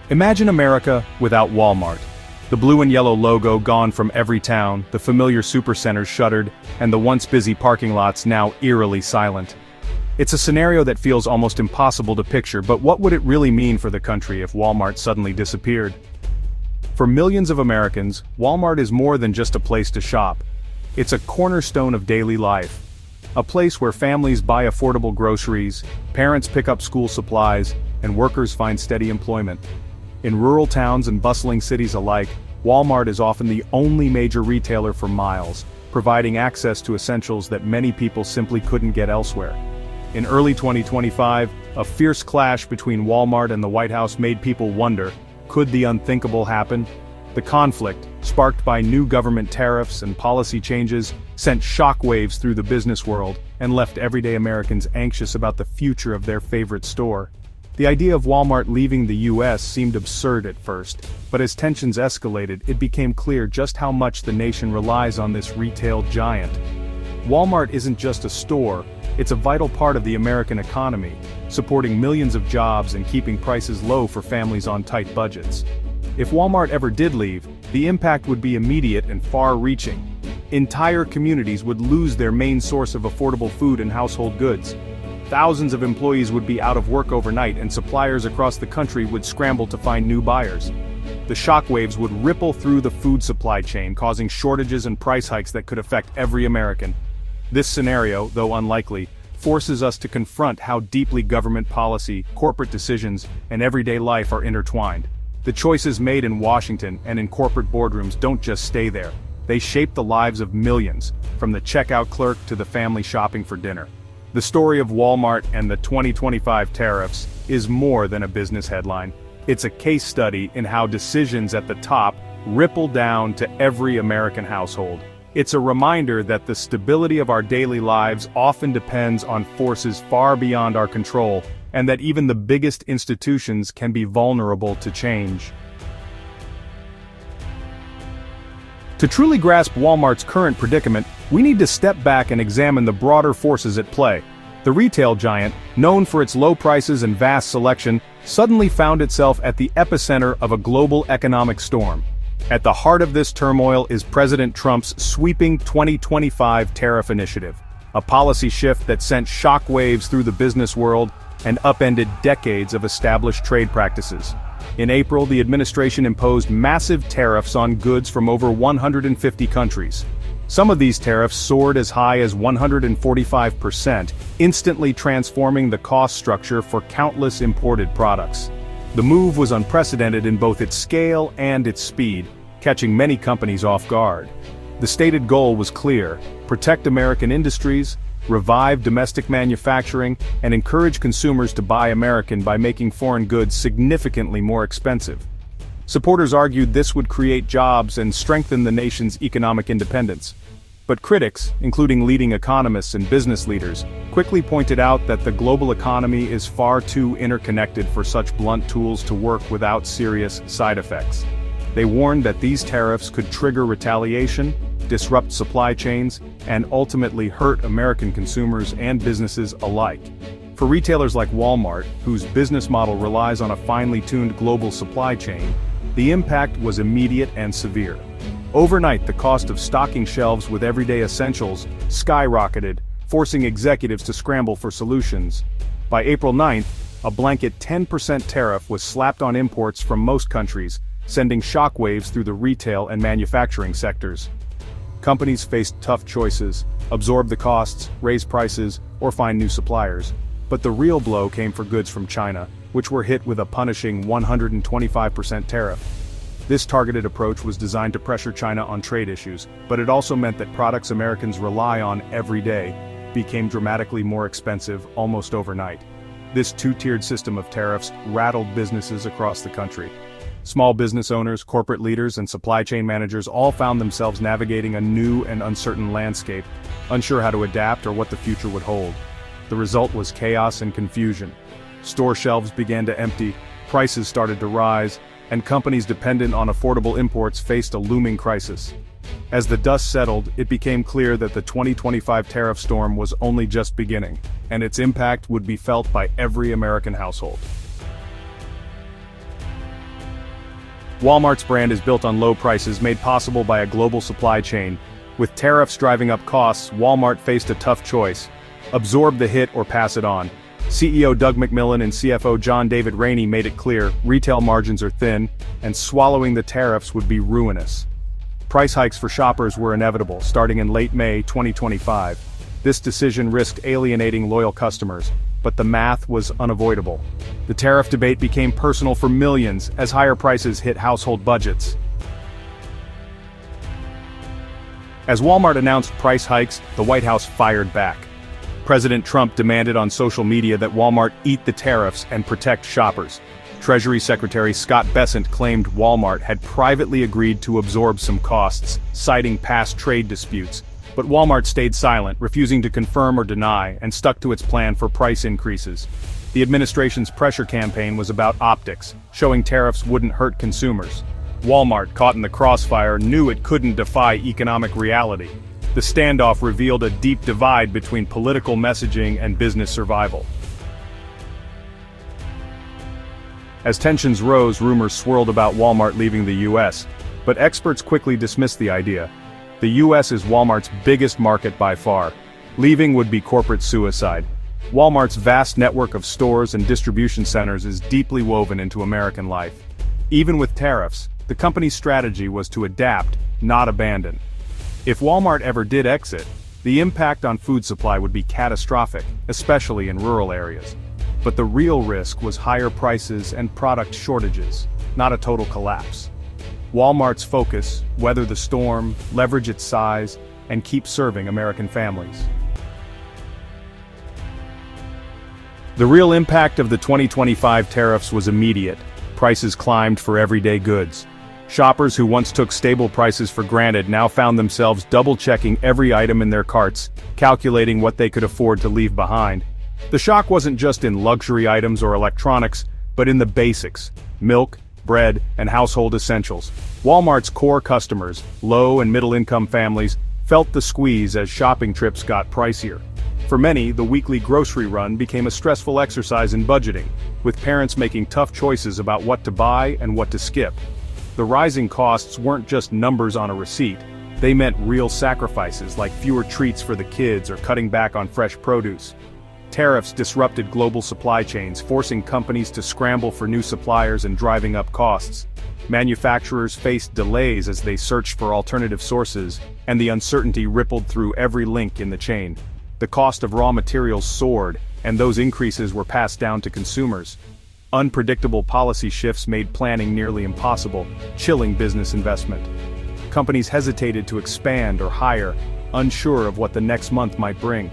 Imagine America without Walmart. The blue and yellow logo gone from every town, the familiar supercenters shuttered, and the once busy parking lots now eerily silent. It's a scenario that feels almost impossible to picture, but what would it really mean for the country if Walmart suddenly disappeared? For millions of Americans, Walmart is more than just a place to shop. It's a cornerstone of daily life. A place where families buy affordable groceries, parents pick up school supplies, and workers find steady employment. In rural towns and bustling cities alike, Walmart is often the only major retailer for miles, providing access to essentials that many people simply couldn't get elsewhere. In early 2025, a fierce clash between Walmart and the White House made people wonder, could the unthinkable happen? The conflict, sparked by new government tariffs and policy changes, sent shockwaves through the business world and left everyday Americans anxious about the future of their favorite store. The idea of Walmart leaving the US seemed absurd at first, but as tensions escalated, it became clear just how much the nation relies on this retail giant. Walmart isn't just a store, it's a vital part of the American economy, supporting millions of jobs and keeping prices low for families on tight budgets. If Walmart ever did leave, the impact would be immediate and far-reaching. Entire communities would lose their main source of affordable food and household goods. Thousands of employees would be out of work overnight, and suppliers across the country would scramble to find new buyers. The shockwaves would ripple through the food supply chain, causing shortages and price hikes that could affect every American. This scenario, though unlikely, forces us to confront how deeply government policy, corporate decisions, and everyday life are intertwined. The choices made in Washington and in corporate boardrooms don't just stay there. They shape the lives of millions, from the checkout clerk to the family shopping for dinner. The story of Walmart and the 2025 tariffs is more than a business headline. It's a case study in how decisions at the top ripple down to every American household. It's a reminder that the stability of our daily lives often depends on forces far beyond our control, and that even the biggest institutions can be vulnerable to change. To truly grasp Walmart's current predicament, we need to step back and examine the broader forces at play. The retail giant, known for its low prices and vast selection, suddenly found itself at the epicenter of a global economic storm. At the heart of this turmoil is President Trump's sweeping 2025 tariff initiative, a policy shift that sent shockwaves through the business world and upended decades of established trade practices. In April, the administration imposed massive tariffs on goods from over 150 countries. Some of these tariffs soared as high as 145%, instantly transforming the cost structure for countless imported products. The move was unprecedented in both its scale and its speed, catching many companies off guard. The stated goal was clear: protect American industries, revive domestic manufacturing, and encourage consumers to buy American by making foreign goods significantly more expensive. Supporters argued this would create jobs and strengthen the nation's economic independence. But critics, including leading economists and business leaders, quickly pointed out that the global economy is far too interconnected for such blunt tools to work without serious side effects. They warned that these tariffs could trigger retaliation, disrupt supply chains, and ultimately hurt American consumers and businesses alike. For retailers like Walmart, whose business model relies on a finely tuned global supply chain, the impact was immediate and severe. Overnight, the cost of stocking shelves with everyday essentials skyrocketed, forcing executives to scramble for solutions. By April 9th, a blanket 10% tariff was slapped on imports from most countries, sending shockwaves through the retail and manufacturing sectors. Companies faced tough choices: absorb the costs, raise prices, or find new suppliers. But the real blow came for goods from China, which were hit with a punishing 125% tariff. This targeted approach was designed to pressure China on trade issues, but it also meant that products Americans rely on every day became dramatically more expensive almost overnight. This two-tiered system of tariffs rattled businesses across the country. Small business owners, corporate leaders, and supply chain managers all found themselves navigating a new and uncertain landscape, unsure how to adapt or what the future would hold. The result was chaos and confusion. Store shelves began to empty, prices started to rise, and companies dependent on affordable imports faced a looming crisis. As the dust settled, it became clear that the 2025 tariff storm was only just beginning, and its impact would be felt by every American household. Walmart's brand is built on low prices made possible by a global supply chain. With tariffs driving up costs, Walmart faced a tough choice: absorb the hit or pass it on. CEO Doug McMillon and CFO John David Rainey made it clear retail margins are thin, and swallowing the tariffs would be ruinous. Price hikes for shoppers were inevitable, starting in late May 2025. This decision risked alienating loyal customers, but the math was unavoidable. The tariff debate became personal for millions as higher prices hit household budgets. As Walmart announced price hikes, the White House fired back. President Trump demanded on social media that Walmart eat the tariffs and protect shoppers. Treasury Secretary Scott Bessent claimed Walmart had privately agreed to absorb some costs, citing past trade disputes. But Walmart stayed silent, refusing to confirm or deny, and stuck to its plan for price increases. The administration's pressure campaign was about optics, showing tariffs wouldn't hurt consumers. Walmart, caught in the crossfire, knew it couldn't defy economic reality. The standoff revealed a deep divide between political messaging and business survival. As tensions rose, rumors swirled about Walmart leaving the U.S., but experts quickly dismissed the idea. The U.S. is Walmart's biggest market by far. Leaving would be corporate suicide. Walmart's vast network of stores and distribution centers is deeply woven into American life. Even with tariffs, the company's strategy was to adapt, not abandon. If Walmart ever did exit, the impact on food supply would be catastrophic, especially in rural areas. But the real risk was higher prices and product shortages, not a total collapse. Walmart's focus: weather the storm, leverage its size, and keep serving American families. The real impact of the 2025 tariffs was immediate. Prices climbed for everyday goods. Shoppers who once took stable prices for granted now found themselves double-checking every item in their carts, calculating what they could afford to leave behind. The shock wasn't just in luxury items or electronics, but in the basics: milk, bread, and household essentials. Walmart's core customers, low and middle-income families, felt the squeeze as shopping trips got pricier. For many, the weekly grocery run became a stressful exercise in budgeting, with parents making tough choices about what to buy and what to skip. The rising costs weren't just numbers on a receipt, they meant real sacrifices like fewer treats for the kids or cutting back on fresh produce. Tariffs disrupted global supply chains, forcing companies to scramble for new suppliers and driving up costs. Manufacturers faced delays as they searched for alternative sources, and the uncertainty rippled through every link in the chain. The cost of raw materials soared, and those increases were passed down to consumers. Unpredictable policy shifts made planning nearly impossible, chilling business investment. Companies hesitated to expand or hire, unsure of what the next month might bring.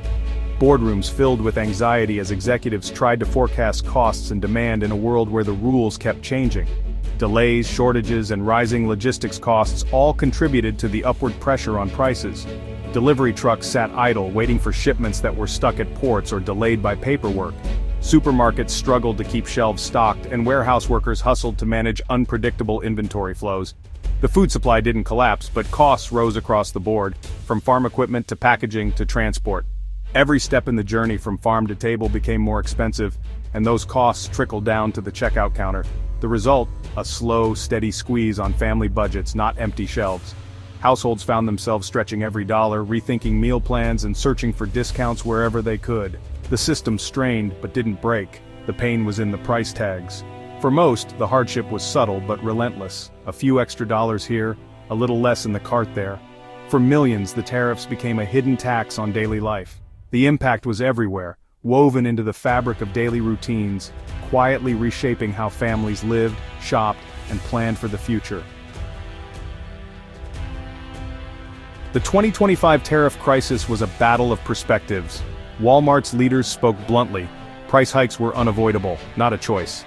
Boardrooms filled with anxiety as executives tried to forecast costs and demand in a world where the rules kept changing. Delays, shortages, and rising logistics costs all contributed to the upward pressure on prices. Delivery trucks sat idle, waiting for shipments that were stuck at ports or delayed by paperwork. Supermarkets struggled to keep shelves stocked, and warehouse workers hustled to manage unpredictable inventory flows. The food supply didn't collapse, but costs rose across the board, from farm equipment to packaging to transport. Every step in the journey from farm to table became more expensive, and those costs trickled down to the checkout counter. The result: a slow, steady squeeze on family budgets, not empty shelves. Households found themselves stretching every dollar, rethinking meal plans and searching for discounts wherever they could. The system strained but didn't break. The pain was in the price tags. For most, the hardship was subtle but relentless. A few extra dollars here, a little less in the cart there. For millions, the tariffs became a hidden tax on daily life. The impact was everywhere, woven into the fabric of daily routines, quietly reshaping how families lived, shopped, and planned for the future. The 2025 tariff crisis was a battle of perspectives. Walmart's leaders spoke bluntly: price hikes were unavoidable, not a choice.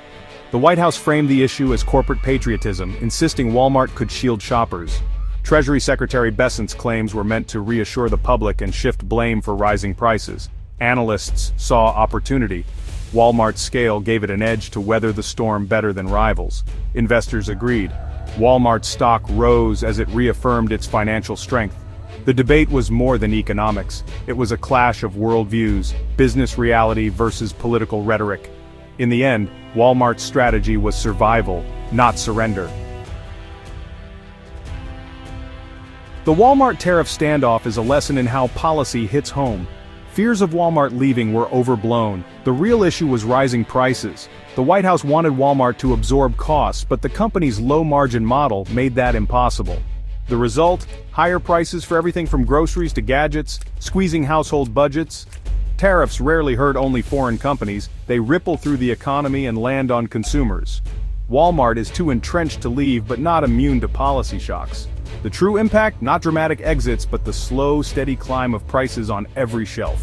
The White House framed the issue as corporate patriotism, insisting Walmart could shield shoppers. Treasury Secretary Bessent's claims were meant to reassure the public and shift blame for rising prices. Analysts saw opportunity. Walmart's scale gave it an edge to weather the storm better than rivals. Investors agreed. Walmart's stock rose as it reaffirmed its financial strength. The debate was more than economics. It was a clash of worldviews, business reality versus political rhetoric. In the end, Walmart's strategy was survival, not surrender. The Walmart tariff standoff is a lesson in how policy hits home. Fears of Walmart leaving were overblown. The real issue was rising prices. The White House wanted Walmart to absorb costs, but the company's low-margin model made that impossible. The result? Higher prices for everything from groceries to gadgets, squeezing household budgets. Tariffs rarely hurt only foreign companies, they ripple through the economy and land on consumers. Walmart is too entrenched to leave but not immune to policy shocks. The true impact, not dramatic exits but the slow, steady climb of prices on every shelf.